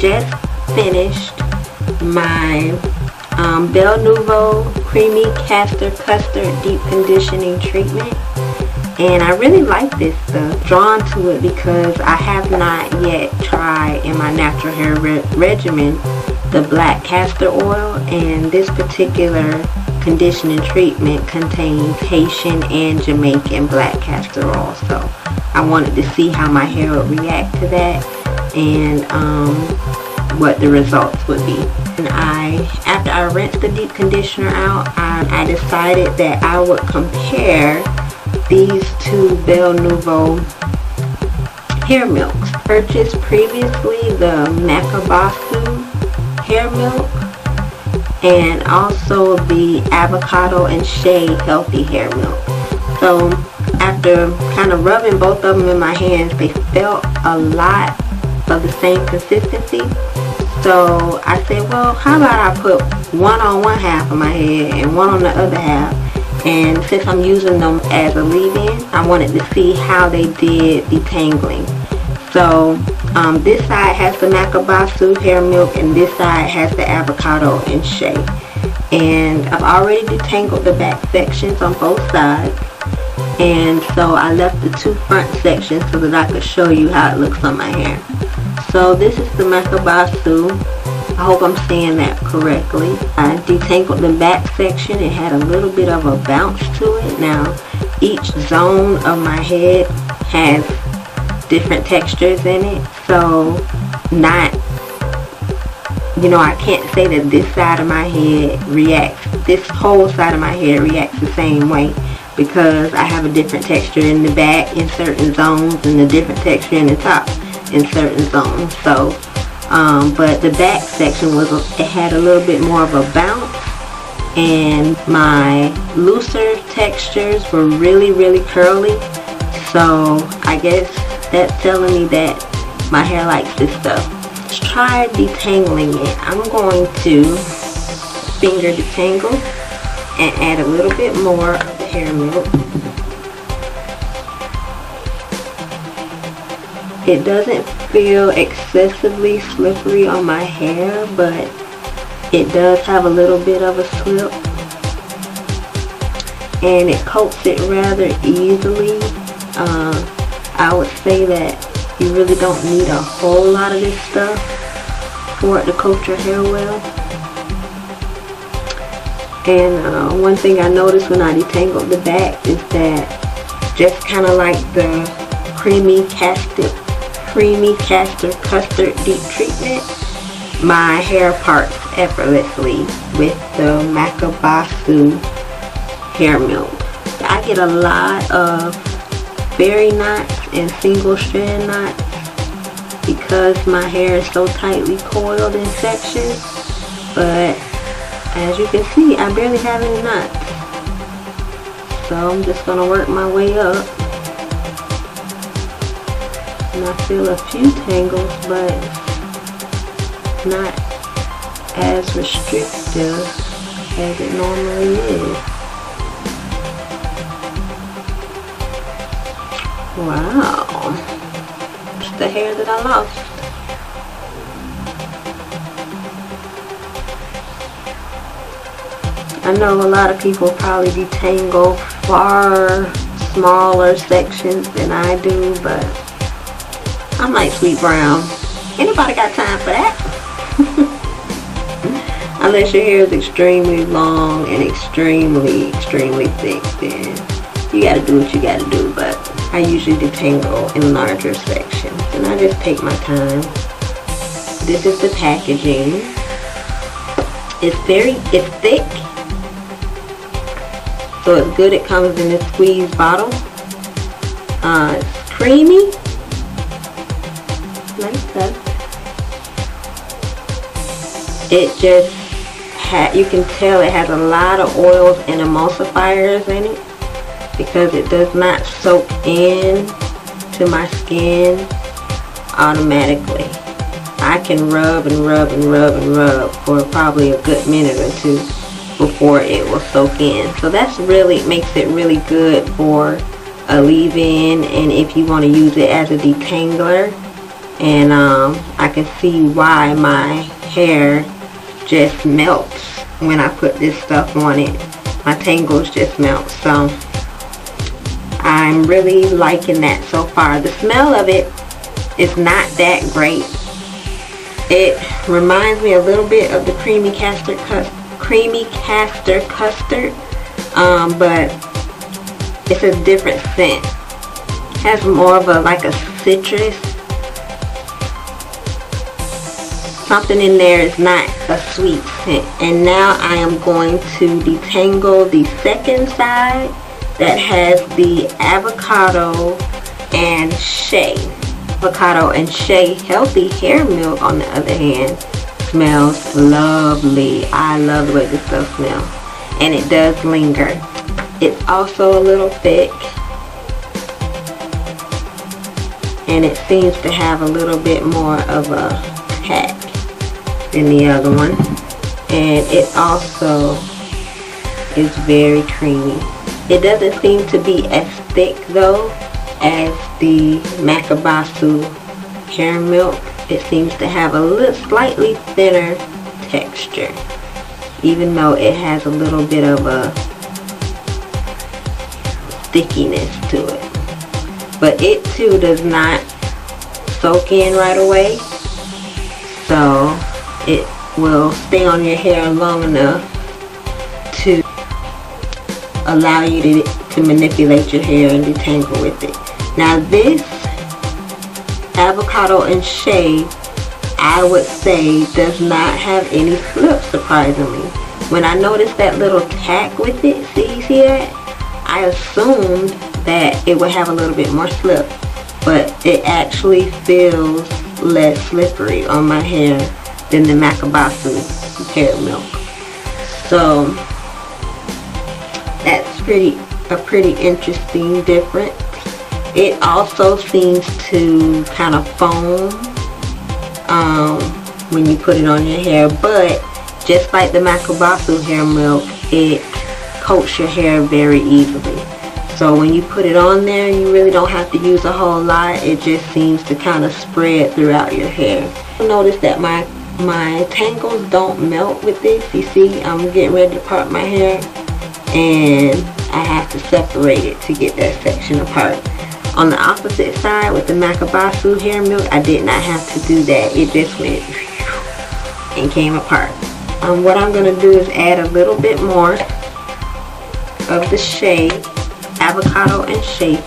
just finished my Bel Nouvo Creamy Castor Custard Deep Conditioning Treatment. And I really like this stuff. Drawn to it because I have not yet tried in my natural hair regimen the black castor oil, and this particular conditioning treatment contains Haitian and Jamaican black castor oil. So I wanted to see how my hair would react to that and what the results would be. And after I rinsed the deep conditioner out, I decided that I would compare these two Bel Nouvo hair milks. Purchased previously the Macabassu hair milk and also the Avocado Shea healthy hair milk. So after kind of rubbing both of them in my hands, they felt a lot of the same consistency. So I said, well, how about I put one on one half of my head and one on the other half. And since I'm using them as a leave-in, I wanted to see how they did detangling. So this side has the Macabassu hair milk and this side has the Avocado Shea. And I've already detangled the back sections on both sides. And so I left the two front sections so that I could show you how it looks on my hair. So this is the Macabassu. I hope I'm saying that correctly. I detangled the back section. It had a little bit of a bounce to it. Now, each zone of my head has different textures in it. So, I can't say that this side of my head this whole side of my head reacts the same way, because I have a different texture in the back in certain zones and a different texture in the top in certain zones. So, but the back section it had a little bit more of a bounce, and my looser textures were really, really curly. So I guess that's telling me that my hair likes this stuff. Let's try detangling it. I'm going to finger detangle and add a little bit more of the hair milk. It doesn't feel excessively slippery on my hair, but it does have a little bit of a slip, and it coats it rather easily. I would say that you really don't need a whole lot of this stuff for it to coat your hair well. And one thing I noticed when I detangled the back is that just kind of like the Creamy Castor Custard Deep Treatment, my hair parts effortlessly with the Macabassu hair milk. I get a lot of fairy knots and single strand knots because my hair is so tightly coiled in sections, but as you can see, I barely have any knots. So I'm just going to work my way up. And I feel a few tangles, but not as restrictive as it normally is. Wow. It's the hair that I lost. I know a lot of people probably detangle far smaller sections than I do, but I'm like Sweet Brown. Anybody got time for that? Unless your hair is extremely long and extremely, extremely thick, then you gotta do what you gotta do. But I usually detangle in larger sections, and I just take my time. This is the packaging. It's thick, so it's good. It comes in this squeeze bottle. It's creamy. Like that. It just you can tell it has a lot of oils and emulsifiers in it because it does not soak in to my skin automatically. I can rub and rub and rub and rub for probably a good minute or two before it will soak in. So that's really makes it really good for a leave-in, and if you want to use it as a detangler, and I can see why my hair just melts when I put this stuff on it. My tangles just melt. So I'm really liking that so far. The smell of it is not that great. It reminds me a little bit of the creamy castor custard, but it's a different scent. It has more of a like a citrus. Something in there is not a sweet scent. And now I am going to detangle the second side that has the avocado and shea. Avocado and shea healthy hair milk, on the other hand, smells lovely. I love the way this stuff smells, and it does linger. It's also a little thick, and it seems to have a little bit more of a pack than the other one, and it also is very creamy. It doesn't seem to be as thick though as the Macabassu hair milk. It seems to have a little slightly thinner texture, even though it has a little bit of a stickiness to it. But it too does not soak in right away, so it will stay on your hair long enough to allow you to manipulate your hair and detangle with it. Now this avocado and shea, I would say, does not have any slip, surprisingly. When I noticed that little tack with it, see that? I assumed that it would have a little bit more slip, but it actually feels less slippery on my hair than the Macabassu hair milk. So that's a pretty interesting difference. It also seems to kind of foam when you put it on your hair, but just like the Macabassu hair milk, it coats your hair very easily. So when you put it on there, you really don't have to use a whole lot. It just seems to kind of spread throughout your hair. You'll notice that my tangles don't melt with this. You see, I'm getting ready to part my hair, and I have to separate it to get that section apart. On the opposite side with the Macabassu hair milk, I did not have to do that. It just went and came apart. What I'm going to do is add a little bit more of the shea, avocado and shea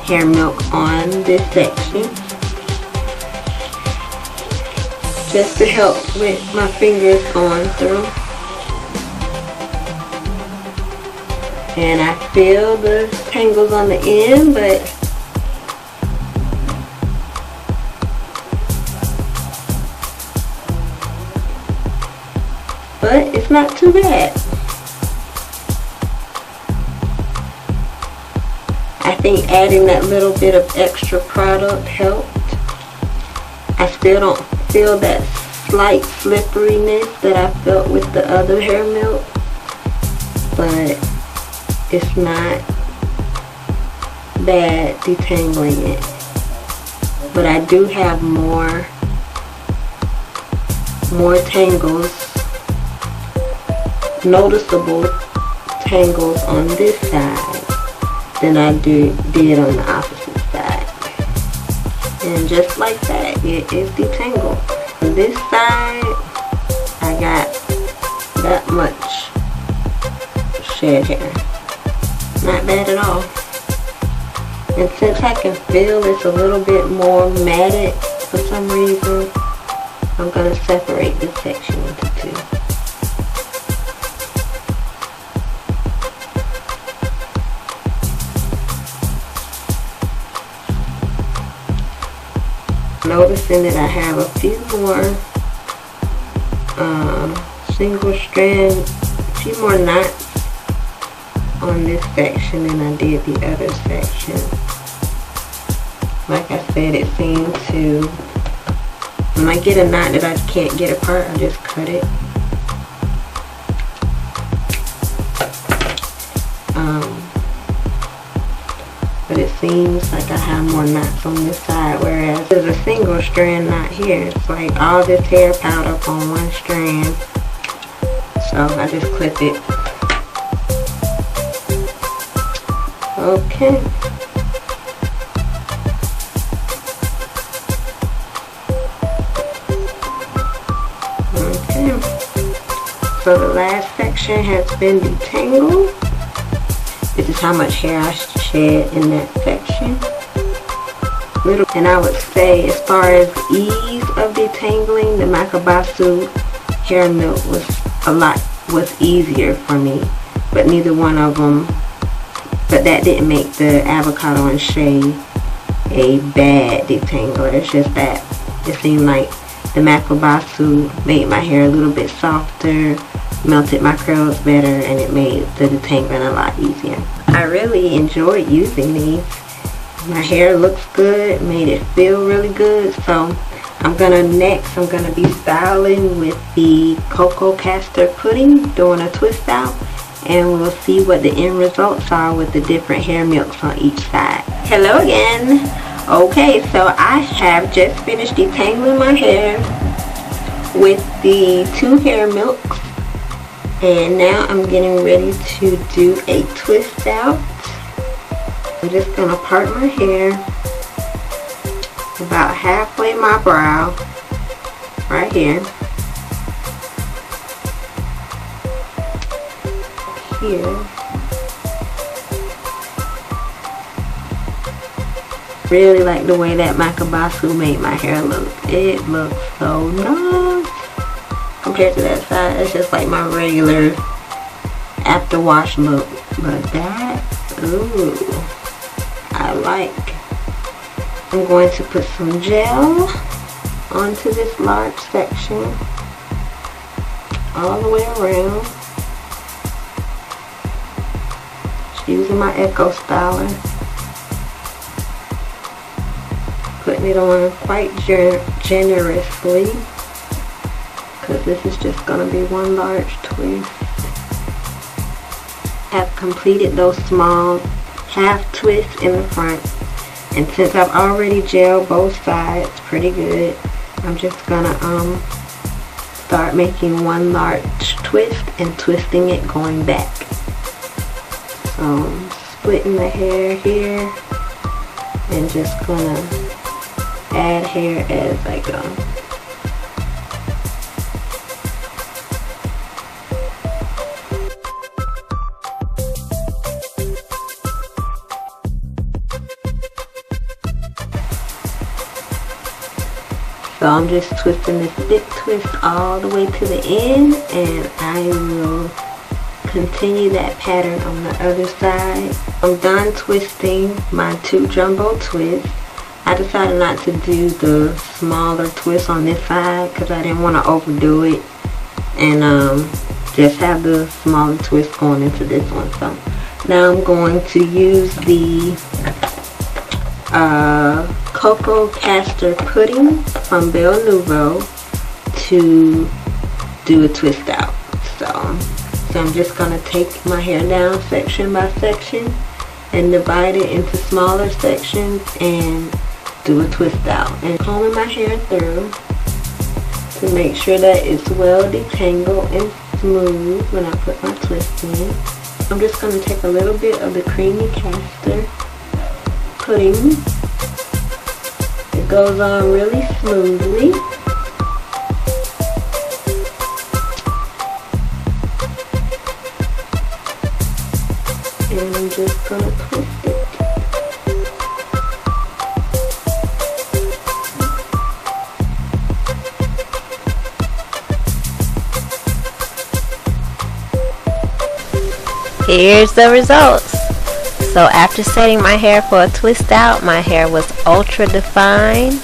hair milk on this section, just to help with my fingers going through. And I feel the tangles on the end, but it's not too bad. I think adding that little bit of extra product helped. I still don't feel that slight slipperiness that I felt with the other hair milk, but it's not bad detangling it. But I do have more tangles, noticeable tangles on this side than I did on the opposite side. And just like that, it is detangled. On this side, I got that much shed hair. Not bad at all. And since I can feel it's a little bit more matted for some reason, I'm going to separate this section into two. Noticing that I have a few more single strand, a few more knots on this section than I did the other section. Like I said, it seemed to, when I get a knot that I can't get apart, I just cut it. but it seems like I have more knots on this side, whereas there's a single strand knot here. It's like all this hair piled up on one strand. So I just clip it. Okay. So the last section has been detangled. This is how much hair I shed in that section. And I would say, as far as ease of detangling, the Macabassu hair milk was easier for me. But neither one of them, but that didn't make the Avocado Shea a bad detangler. It's just that it seemed like the Macabassu made my hair a little bit softer, melted my curls better, and it made the detangling a lot easier. I really enjoyed using these. My hair looks good, made it feel really good. So I'm gonna be styling with the CoCo Castor pudding, doing a twist out, and we'll see what the end results are with the different hair milks on each side. Hello again. Okay, so I have just finished detangling my hair with the 2 hair milks, and now I'm getting ready to do a twist out. I'm just gonna part my hair about halfway my brow, right here. Here. Really like the way that Macabassu made my hair look. It looks so nice. Compared to that side, it's just like my regular after wash look. But that, ooh, I like. I'm going to put some gel onto this large section all the way around. Just using my Echo Styler. Putting it on quite generously, because this is just going to be one large twist. Have completed those small half twists in the front, and since I've already gelled both sides pretty good, I'm just gonna start making one large twist and twisting it going back. So splitting the hair here and just gonna add hair as I go. So I'm just twisting this thick twist all the way to the end, and I will continue that pattern on the other side. I'm done twisting my 2 jumbo twists. I decided not to do the smaller twist on this side because I didn't want to overdo it, and just have the smaller twist going into this one. So now I'm going to use the CoCo Castor pudding from Bel Nouvo to do a twist out. So I'm just going to take my hair down section by section and divide it into smaller sections and do a twist out. And combing my hair through to make sure that it's well detangled and smooth when I put my twist in. I'm just going to take a little bit of the creamy castor pudding. It goes on really smoothly. And I'm just going to twist it. Here's the results. So after setting my hair for a twist out, my hair was ultra defined.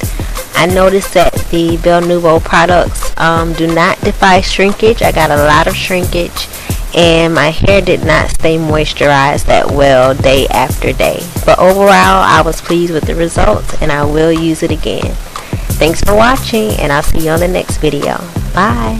I noticed that the Bel Nouvo products do not defy shrinkage. I got a lot of shrinkage, and my hair did not stay moisturized that well day after day. But overall, I was pleased with the results, and I will use it again. Thanks for watching, and I'll see you on the next video. Bye.